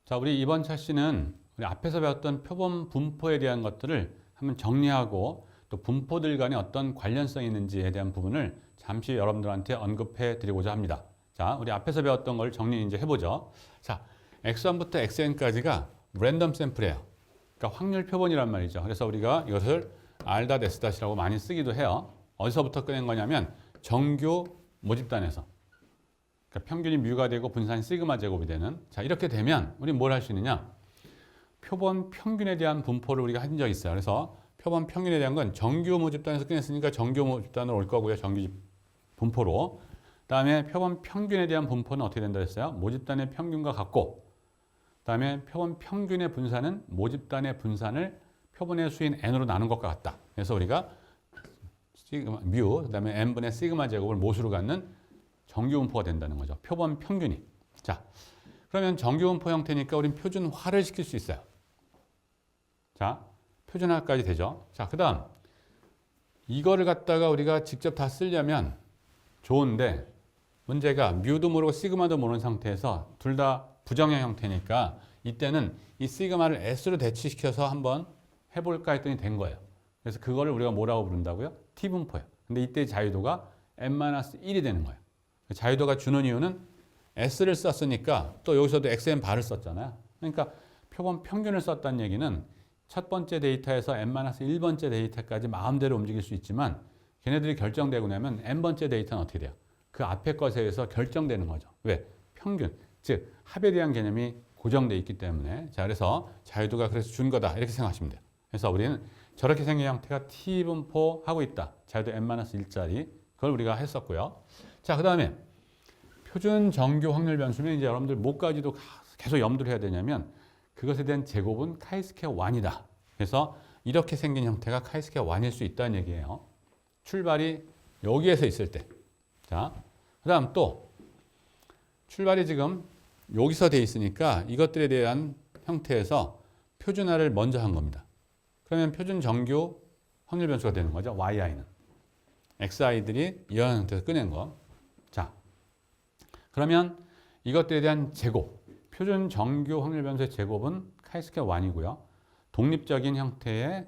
자, 우리 이번 차시는 우리 앞에서 배웠던 표본 분포에 대한 것들을 한번 정리하고 또 분포들 간에 어떤 관련성이 있는지에 대한 부분을 잠시 여러분들한테 언급해 드리고자 합니다. 자, 우리 앞에서 배웠던 걸 정리 이제 해보죠. 자, x1부터 xn까지가 랜덤 샘플이에요. 그러니까 확률 표본이란 말이죠. 그래서 우리가 이것을 r.s.라고 많이 쓰기도 해요. 어디서부터 꺼낸 거냐면 정규 모집단에서. 그러니까 평균이 뮤가 되고 분산이 시그마 제곱이 되는. 자, 이렇게 되면 우리 뭘 할 수 있느냐? 표본 평균에 대한 분포를 우리가 한 적이 있어요. 그래서 표본 평균에 대한 건 정규 모집단에서 꺼냈으니까 정규 모집단으로 올 거고요. 정규 분포로. 그다음에 표본 평균에 대한 분포는 어떻게 된다 했어요? 모집단의 평균과 같고, 그다음에 표본 평균의 분산은 모집단의 분산을 표본의 수인 n으로 나눈 것과 같다. 그래서 우리가 시그마 뮤, 그다음에 n분의 시그마 제곱을 모수로 갖는 정규 분포가 된다는 거죠. 표본 평균이. 자, 그러면 정규 분포 형태니까 우린 표준화를 시킬 수 있어요. 자, 표준화까지 되죠. 자, 그다음 이거를 갖다가 우리가 직접 다 쓰려면 좋은데 문제가 뮤도 모르고 시그마도 모르는 상태에서 둘 다 부정형 형태니까 이때는 이 시그마를 s로 대치시켜서 한번 해볼까 했더니 된 거예요. 그래서 그거를 우리가 뭐라고 부른다고요? t분포예요. 근데 이때 자유도가 n-1이 되는 거예요. 자유도가 주는 이유는 s를 썼으니까 또 여기서도 xn 바를 썼잖아요. 그러니까 표본 평균을 썼다는 얘기는 첫 번째 데이터에서 n-1번째 데이터까지 마음대로 움직일 수 있지만 걔네들이 결정되고 나면 n번째 데이터는 어떻게 돼요? 그 앞에 것에 의해서 결정되는 거죠. 왜? 평균, 즉 합에 대한 개념이 고정되어 있기 때문에. 자, 그래서 자유도가 그래서 준 거다 이렇게 생각하시면 돼요. 그래서 우리는 저렇게 생긴 형태가 t분포 하고 있다. 자유도 n-1짜리 그걸 우리가 했었고요. 자, 그 다음에 표준 정규 확률 변수는 이제 여러분들 뭐까지도 계속 염두를 해야 되냐면 그것에 대한 제곱은 카이스케어 1이다. 그래서 이렇게 생긴 형태가 카이스케어 1일 수 있다는 얘기예요. 출발이 여기에서 있을 때. 자, 그 다음 또 출발이 지금 여기서 돼 있으니까 이것들에 대한 형태에서 표준화를 먼저 한 겁니다. 그러면 표준 정규 확률 변수가 되는 거죠. yi는. xi들이 이런 형태에서 꺼낸 거. 자, 그러면 이것들에 대한 제곱. 표준 정규 확률 변수의 제곱은 카이스케어 1이고요. 독립적인 형태의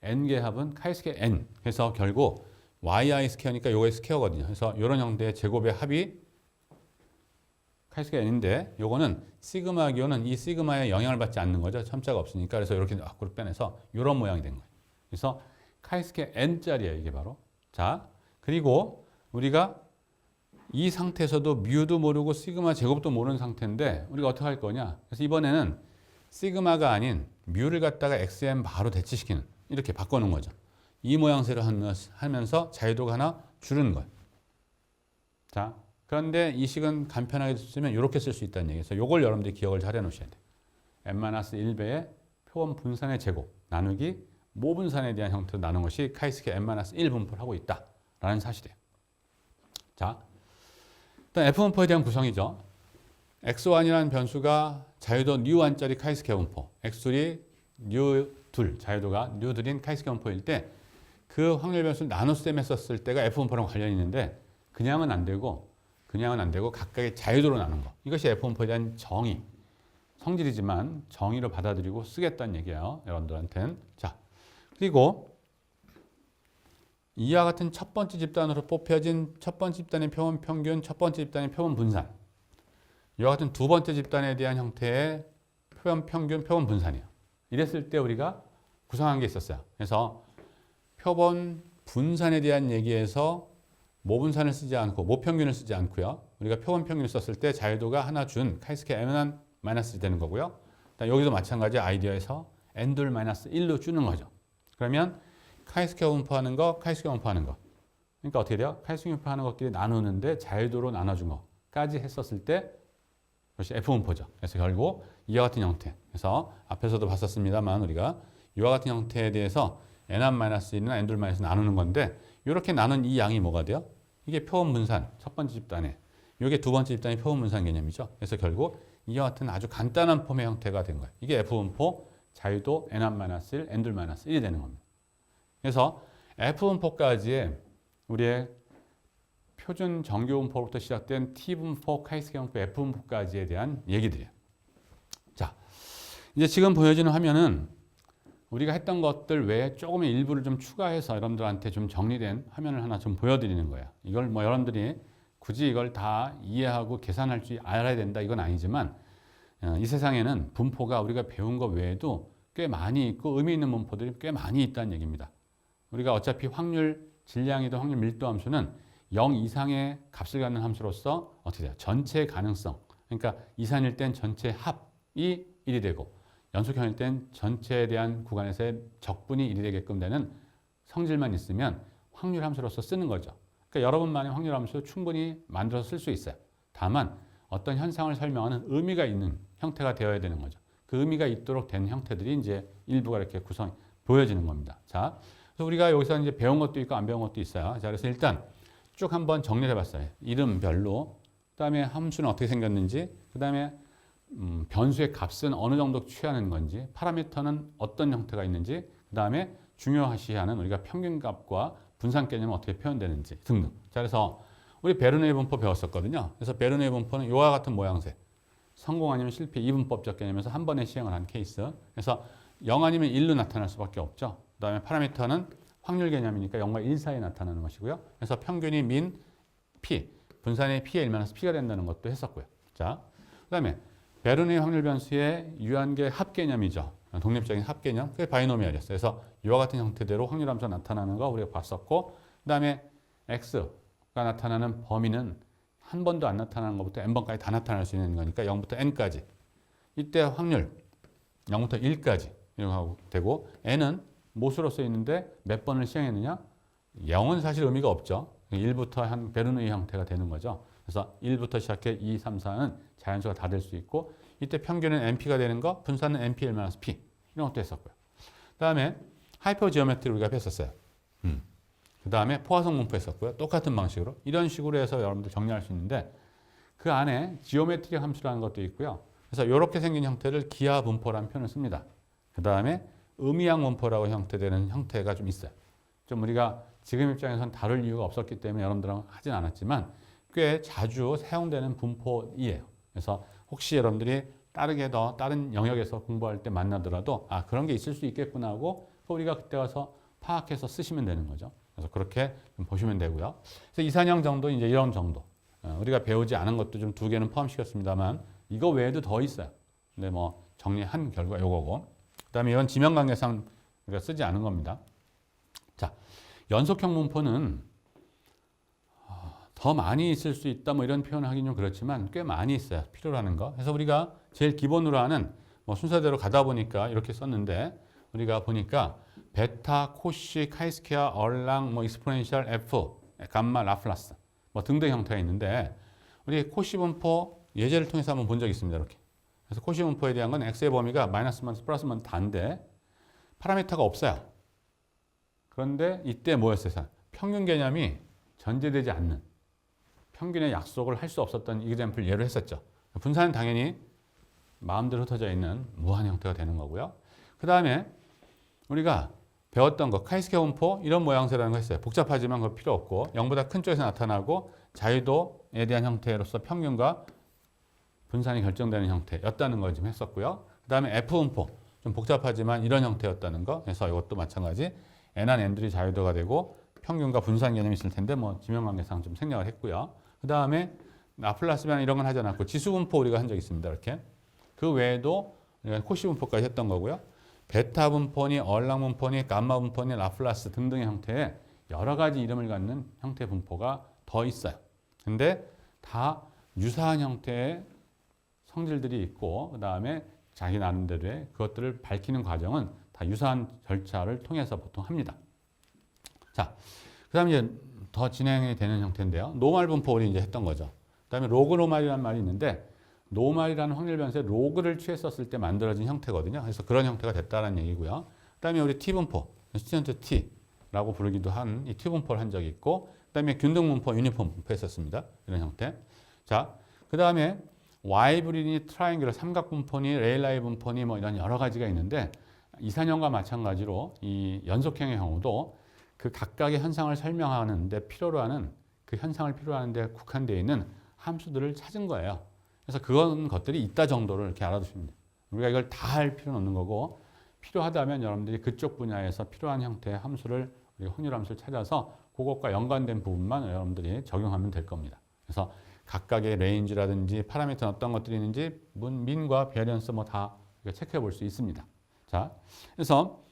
n개 합은 카이스케어 n. 그래서 결국 yi 스퀘어니까 요거의 스퀘어거든요. 그래서 이런 형태의 제곱의 합이 카이스케어 n인데 요거는 시그마 기호는 이 시그마에 영향을 받지 않는 거죠. 첨자가 없으니까. 그래서 이렇게 앞으로 빼내서 이런 모양이 된 거예요. 그래서 카이스케어 n짜리예요. 이게 바로. 자, 그리고 우리가 이 상태에서도 뮤도 모르고 시그마 제곱도 모르는 상태인데 우리가 어떻게 할 거냐. 그래서 이번에는 시그마가 아닌 뮤를 갖다가 xm 바로 대치시키는 이렇게 바꿔놓은 거죠. 이 모양새로 하면서 자유도가 하나 줄은 거예요. 자, 그런데 이 식은 간편하게 쓰면 이렇게 쓸 수 있다는 얘기에서 이걸 여러분들이 기억을 잘 해놓으셔야 돼요. n-1배의 표본 분산의 제곱 나누기 모분산에 대한 형태로 나눈 것이 카이스케어 n-1 분포를 하고 있다라는 사실이에요. 자, 일단 F분포에 대한 구성이죠. x1이라는 변수가 자유도 new1짜리 카이스케어 분포, x2이 new2 자유도가 new2인 카이스케어 분포일 때 그 확률 변수를 나눗셈에 썼을 때가 F분포랑 관련이 있는데 그냥은 안 되고 각각의 자유도로 나눈 거. 이것이 F분포에 대한 정의, 성질이지만 정의로 받아들이고 쓰겠다는 얘기예요. 여러분들한테는. 자, 그리고 이와 같은 첫 번째 집단으로 뽑혀진 첫 번째 집단의 표본 평균, 첫 번째 집단의 표본 분산. 이와 같은 두 번째 집단에 대한 형태의 표본 평균, 표본 분산이에요. 이랬을 때 우리가 구성한 게 있었어요. 그래서 표본 분산에 대한 얘기에서 모분산을 쓰지 않고 모평균을 쓰지 않고요. 우리가 표본 평균을 썼을 때 자유도가 하나 준 카이스케어 n-1 되는 거고요. 여기도 마찬가지 아이디어에서 n-1로 주는 거죠. 그러면 카이스케어 분포하는 거, 카이스케어 분포하는 거. 그러니까 어떻게 돼요? 카이스케어 분포하는 것끼리 나누는데 자유도로 나눠준 거까지 했었을 때 그것이 F분포죠. 그래서 결국 이와 같은 형태. 그래서 앞에서도 봤었습니다만 우리가 이와 같은 형태에 대해서 n-1은 n-2 나누는 건데 이렇게 나눈 이 양이 뭐가 돼요? 이게 표본 분산, 첫 번째 집단에. 이게 두 번째 집단의 표본 분산 개념이죠. 그래서 결국 이와 같은 아주 간단한 폼의 형태가 된 거예요. 이게 F분포, 자유도 n-1, n-1이 되는 겁니다. 그래서 F분포까지의 우리의 표준 정규 분포부터 시작된 T분포, 카이스케어 분포, F분포까지에 대한 얘기들이에요. 자, 이제 지금 보여지는 화면은 우리가 했던 것들 외에 조금의 일부를 좀 추가해서 여러분들한테 좀 정리된 화면을 하나 좀 보여드리는 거예요. 이걸 뭐 여러분들이 굳이 이걸 다 이해하고 계산할 줄 알아야 된다 이건 아니지만 이 세상에는 분포가 우리가 배운 것 외에도 꽤 많이 있고 의미 있는 분포들이 꽤 많이 있다는 얘기입니다. 우리가 어차피 확률 질량이든 확률 밀도 함수는 0 이상의 값을 갖는 함수로서 어떻게 돼요? 전체의 가능성. 그러니까 이산일 땐 전체 합이 1이 되고 연속형일 땐 전체에 대한 구간에서의 적분이 1이 되게끔 되는 성질만 있으면 확률 함수로서 쓰는 거죠. 그러니까 여러분만의 확률 함수 충분히 만들어서 쓸 수 있어요. 다만 어떤 현상을 설명하는 의미가 있는 형태가 되어야 되는 거죠. 그 의미가 있도록 된 형태들이 이제 일부가 이렇게 보여지는 겁니다. 자, 그래서 우리가 여기서 이제 배운 것도 있고 안 배운 것도 있어요. 자, 그래서 일단 쭉 한번 정리를 해봤어요. 이름별로, 그다음에 함수는 어떻게 생겼는지, 그다음에 변수의 값은 어느 정도 취하는 건지, 파라미터는 어떤 형태가 있는지, 그다음에 중요시하는 우리가 평균값과 분산 개념은 어떻게 표현되는지 등등. 자, 그래서 우리 베르누이 분포 배웠었거든요. 그래서 베르누이 분포는 이와 같은 모양새. 성공 아니면 실패 이분법적 개념에서 한 번에 시행을 한 케이스. 그래서 0 아니면 1로 나타날 수밖에 없죠. 그다음에 파라미터는 확률 개념이니까 0과 1 사이에 나타나는 것이고요. 그래서 평균이 민 P, 분산이 P의 1마이너스 P가 된다는 것도 했었고요. 자, 그다음에 베르누이 확률 변수의 유한계 합 개념이죠. 독립적인 합 개념, 그게 바이노미얼이었어요. 그래서 이와 같은 형태대로 확률 함수가 나타나는 거 우리가 봤었고, 그다음에 X가 나타나는 범위는 한 번도 안 나타나는 것부터 n번까지 다 나타날 수 있는 거니까 0부터 n까지. 이때 확률 0부터 1까지 이렇게 하고 되고, n은 못으로 써 있는데 몇 번을 시행했느냐? 0은 사실 의미가 없죠. 1부터 한 베르누이 형태가 되는 거죠. 그래서 1부터 시작해 2, 3, 4는 자연수가 다 될 수 있고, 이때 평균은 np가 되는 거, 분산은 np 1-p 이런 것도 했었고요. 그 다음에 하이퍼 지오메트리 우리가 했었어요. 그 다음에 포화성 분포 했었고요. 똑같은 방식으로 이런 식으로 해서 여러분들 정리할 수 있는데, 그 안에 지오메트리 함수라는 것도 있고요. 그래서 이렇게 생긴 형태를 기하 분포라는 표현을 씁니다. 그 다음에 의미양 분포라고 형태되는 형태가 좀 있어요. 좀 우리가 지금 입장에서는 다룰 이유가 없었기 때문에 여러분들하고 하진 않았지만 꽤 자주 사용되는 분포이에요. 그래서 혹시 여러분들이 다른 영역에서 공부할 때 만나더라도 아, 그런 게 있을 수 있겠구나 하고 우리가 그때 가서 파악해서 쓰시면 되는 거죠. 그래서 그렇게 좀 보시면 되고요. 그래서 이산형 정도 이제 이런 정도. 우리가 배우지 않은 것도 좀 2개는 포함시켰습니다만 이거 외에도 더 있어요. 근데 뭐 정리한 결과 요거고. 그다음에 이건 지명관계상 우리가 쓰지 않은 겁니다. 자, 연속형 분포는 더 많이 있을 수 있다 뭐 이런 표현을 하긴 좀 그렇지만 꽤 많이 있어요. 필요로 하는 거. 그래서 우리가 제일 기본으로 하는 뭐 순서대로 가다 보니까 이렇게 썼는데, 우리가 보니까 베타, 코시, 카이스케아, 얼랑, 뭐 익스포넨셜, F, 감마, 라플라스 뭐 등등 형태가 있는데, 우리 코시 분포 예제를 통해서 한번 본 적이 있습니다. 이렇게. 그래서 코시 분포에 대한 건 x의 범위가 마이너스만 플러스만 다인데 파라미터가 없어요. 그런데 이때 뭐였어요? 평균 개념이 전제되지 않는 평균의 약속을 할 수 없었던 이그젬플 예로 했었죠. 분산은 당연히 마음대로 흩어져 있는 무한 형태가 되는 거고요. 그 다음에 우리가 배웠던 거 카이스케 분포 이런 모양새라는 거 했어요. 복잡하지만 그거 필요 없고 0보다 큰 쪽에서 나타나고 자유도에 대한 형태로서 평균과 분산이 결정되는 형태였다는 걸 좀 했었고요. 그 다음에 F 분포 좀 복잡하지만 이런 형태였다는 거. 그래서 이것도 마찬가지 n한 n들이 자유도가 되고 평균과 분산 개념이 있을 텐데 뭐 지명관계상 좀 생략을 했고요. 그 다음에 라플라스변 이런 건 하지 않았고 지수 분포 우리가 한 적이 있습니다. 이렇게. 그 외에도 우리가 코시 분포까지 했던 거고요. 베타 분포니 얼랑 분포니 감마 분포니 라플라스 등등의 형태의 여러 가지 이름을 갖는 형태 분포가 더 있어요. 근데 다 유사한 형태의 성질들이 있고, 그 다음에 자기 나름대로의 그것들을 밝히는 과정은 다 유사한 절차를 통해서 보통 합니다. 자, 그 다음에 이제 더 진행이 되는 형태인데요. 노말 분포 우리 이제 했던 거죠. 그 다음에 로그 노말이라는 말이 있는데, 노말이라는 확률 변수에 로그를 취했었을 때 만들어진 형태거든요. 그래서 그런 형태가 됐다는 얘기고요. 그 다음에 우리 T 분포, 스튜던트 T라고 부르기도 한 이 T 분포를 한 적이 있고, 그 다음에 균등 분포, 유니폼 분포 했었습니다. 이런 형태. 자, 그 다음에 Y 브리니 트라이앵귤러 삼각 분포니 레일라이 분포니 뭐 이런 여러 가지가 있는데, 이산형과 마찬가지로 이 연속형의 경우도 그 각각의 현상을 설명하는데 필요로 하는 그 현상을 필요로 하는데 국한되어 있는 함수들을 찾은 거예요. 그래서 그런 것들이 있다 정도를 이렇게 알아두시면 돼요. 우리가 이걸 다 할 필요는 없는 거고 필요하다면 여러분들이 그쪽 분야에서 필요한 형태의 함수를 우리가 확률 함수를 찾아서 그것과 연관된 부분만 여러분들이 적용하면 될 겁니다. 그래서 각각의 레인지라든지 파라미터는 어떤 것들이 있는지 민과 베리언스 뭐 다 체크해 볼 수 있습니다. 자, 그래서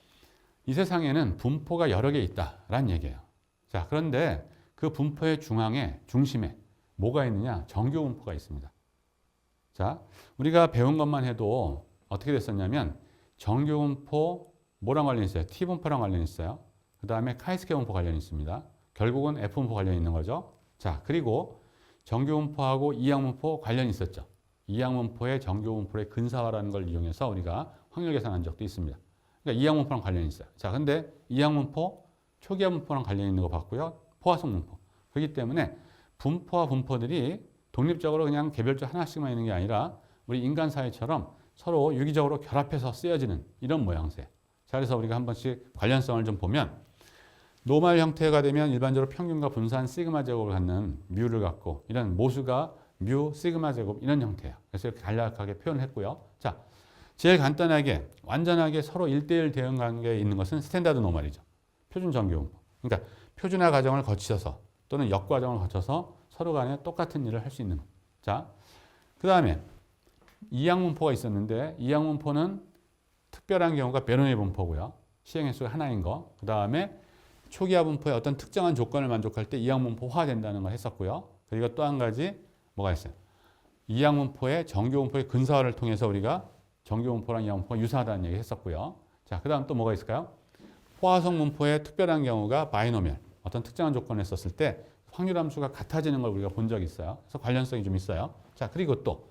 이 세상에는 분포가 여러 개 있다라는 얘기예요. 자, 그런데 그 분포의 중심에 뭐가 있느냐? 정규 분포가 있습니다. 자, 우리가 배운 것만 해도 어떻게 됐었냐면 정규 분포 뭐랑 관련이 있어요? T 분포랑 관련이 있어요. 그 다음에 카이스케 분포 관련이 있습니다. 결국은 F 분포 관련이 있는 거죠. 자, 그리고 정규 분포하고 이항 분포 관련이 있었죠. 이항 분포의 정규 분포의 근사화라는 걸 이용해서 우리가 확률 계산한 적도 있습니다. 그러니까 이항 분포랑 관련이 있어요. 자, 근데 이항 분포, 초기화 분포랑 관련이 있는 거 봤고요. 포화성 분포. 그렇기 때문에 분포와 분포들이 독립적으로 그냥 개별적 하나씩만 있는 게 아니라 우리 인간 사회처럼 서로 유기적으로 결합해서 쓰여지는 이런 모양새. 자, 그래서 우리가 한 번씩 관련성을 좀 보면 노멀 형태가 되면 일반적으로 평균과 분산 시그마 제곱을 갖는 뮤를 갖고 이런 모수가 뮤 시그마 제곱 이런 형태예요. 그래서 이렇게 간략하게 표현을 했고요. 자, 제일 간단하게 완전하게 서로 1대1 대응 관계에 있는 것은 스탠다드 노멀이죠. 표준 정규 분포. 그러니까 표준화 과정을 거치셔서 또는 역 과정을 거쳐서 서로 간에 똑같은 일을 할 수 있는. 자, 그 다음에 이항 분포가 있었는데 이항 분포는 특별한 경우가 베르노이 분포고요. 시행횟수가 하나인 거. 그 다음에 초기화 분포의 어떤 특정한 조건을 만족할 때 이항 분포화 된다는 걸 했었고요. 그리고 또 한 가지 뭐가 있어요? 이항 분포의 정규 분포의 근사화를 통해서 우리가 정규 분포랑 이항 분포가 유사하다는 얘기 했었고요. 자, 그 다음 또 뭐가 있을까요? 포화성 분포의 특별한 경우가 바이노미얼. 어떤 특정한 조건을 했었을 때 확률 함수가 같아지는 걸 우리가 본 적이 있어요. 그래서 관련성이 좀 있어요. 자, 그리고 또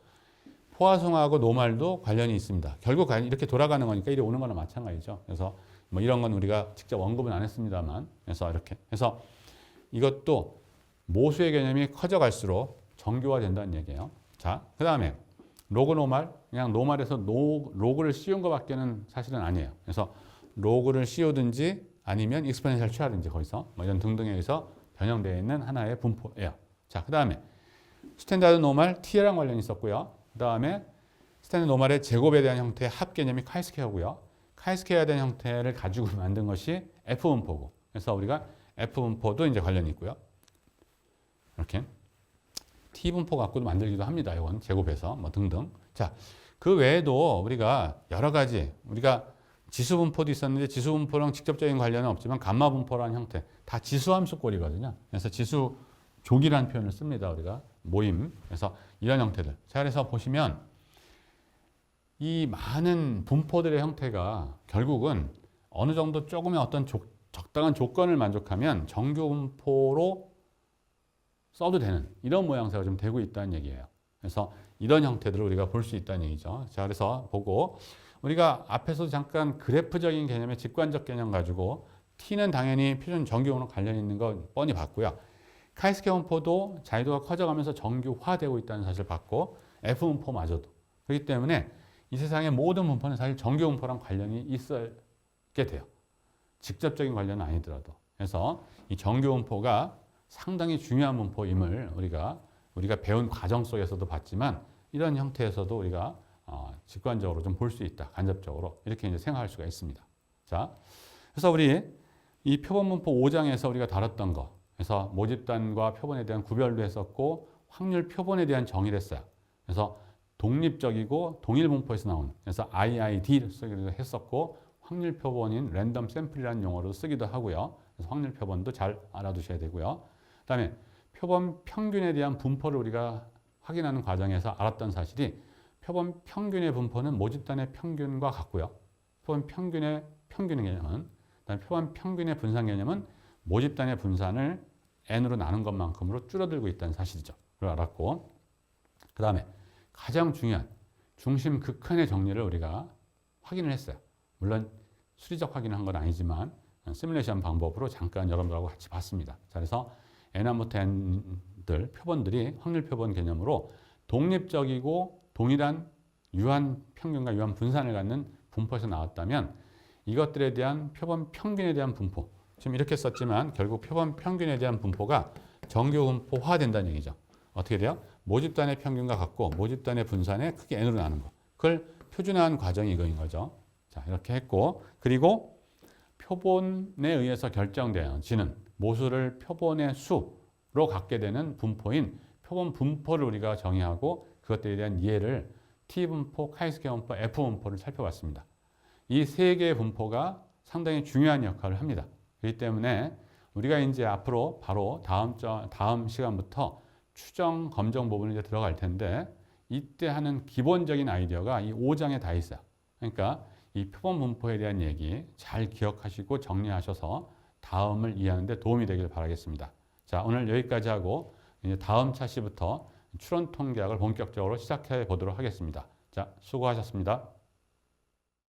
포화성하고 노말도 관련이 있습니다. 결국 이렇게 돌아가는 거니까 이리 오는 거나 마찬가지죠. 그래서 뭐 이런 건 우리가 직접 언급은 안 했습니다만, 그래서 이렇게 해서 이것도 모수의 개념이 커져갈수록 정교화된다는 얘기예요. 자, 그 다음에 로그 노말, 그냥 노말에서 로그를 씌운 것밖에는 사실은 아니에요. 그래서 로그를 씌우든지 아니면 익스포넨셜 취하든지 거기서 뭐 이런 등등에 의해서 변형되어 있는 하나의 분포예요. 자, 그 다음에 스탠다드 노말 T랑 관련이 있었고요. 그 다음에 스탠다드 노말의 제곱에 대한 형태의 합 개념이 카이스케어고요. 카이스케어에 대한 형태를 가지고 만든 것이 F 분포고. 그래서 우리가 F 분포도 이제 관련이 있고요. 이렇게 T 분포 갖고도 만들기도 합니다. 이건 제곱해서 뭐 등등. 자, 그 외에도 우리가 여러 가지 우리가 지수 분포도 있었는데 지수 분포랑 직접적인 관련은 없지만 감마 분포라는 형태 다 지수 함수꼴이거든요. 그래서 지수 족이라는 표현을 씁니다. 우리가 모임. 그래서 이런 형태들. 자, 그래서 보시면 이 많은 분포들의 형태가 결국은 어느 정도 조금의 어떤 적당한 조건을 만족하면 정규 분포로 써도 되는 이런 모양새가 좀 되고 있다는 얘기예요. 그래서 이런 형태들을 우리가 볼 수 있다는 얘기죠. 자, 그래서 보고 우리가 앞에서도 잠깐 그래프적인 개념의 직관적 개념 가지고 T는 당연히 표준 정규형으로 관련이 있는 거 뻔히 봤고요. 카이스케 분포도 자유도가 커져가면서 정규화되고 있다는 사실을 봤고 F 분포마저도. 그렇기 때문에 이 세상의 모든 분포는 사실 정규 분포랑 관련이 있게 돼요. 직접적인 관련은 아니더라도. 그래서 이 정규 분포가 상당히 중요한 분포임을 우리가 배운 과정 속에서도 봤지만 이런 형태에서도 우리가 직관적으로 좀 볼 수 있다. 간접적으로 이렇게 이제 생각할 수가 있습니다. 자, 그래서 우리 이 표본 분포 5장에서 우리가 다뤘던 거, 그래서 모집단과 표본에 대한 구별도 했었고 확률 표본에 대한 정의를 했어요. 그래서 독립적이고 동일 분포에서 나온, 그래서 IID를 쓰기도 했었고 확률 표본인 랜덤 샘플이라는 용어로 쓰기도 하고요. 그래서 확률 표본도 잘 알아두셔야 되고요. 그다음에 표본 평균에 대한 분포를 우리가 확인하는 과정에서 알았던 사실이 표본 평균의 분포는 모집단의 평균과 같고요. 표본 평균의 개념은, 그다음에 표본 평균의 분산 개념은 모집단의 분산을 n으로 나눈 것만큼으로 줄어들고 있다는 사실이죠. 그걸 알았고, 그 다음에 가장 중요한 중심 극한의 정리를 우리가 확인을 했어요. 물론 수리적 확인을 한 건 아니지만 시뮬레이션 방법으로 잠깐 여러분들하고 같이 봤습니다. 자, 그래서 n부터 n들 표본들이 확률 표본 개념으로 독립적이고 동일한 유한 평균과 유한 분산을 갖는 분포에서 나왔다면 이것들에 대한 표본 평균에 대한 분포, 지금 이렇게 썼지만 결국 표본 평균에 대한 분포가 정규 분포화 된다는 얘기죠. 어떻게 돼요? 모집단의 평균과 같고 모집단의 분산에 크게 n으로 나눈 거. 그걸 표준화한 과정이 이거인 거죠. 자, 이렇게 했고, 그리고 표본에 의해서 결정되어지는 모수를 표본의 수로 갖게 되는 분포인 표본 분포를 우리가 정의하고 그것들에 대한 이해를 T분포, 카이스케어 분포, F분포를 살펴봤습니다. 이 세 개의 분포가 상당히 중요한 역할을 합니다. 그렇기 때문에 우리가 이제 앞으로 바로 다음 시간부터 추정, 검정 부분이 이제 들어갈 텐데 이때 하는 기본적인 아이디어가 이 5장에 다 있어요. 그러니까 이 표본 분포에 대한 얘기 잘 기억하시고 정리하셔서 다음을 이해하는 데 도움이 되길 바라겠습니다. 자, 오늘 여기까지 하고 이제 다음 차시부터 추론 통계학을 본격적으로 시작해 보도록 하겠습니다. 자, 수고하셨습니다.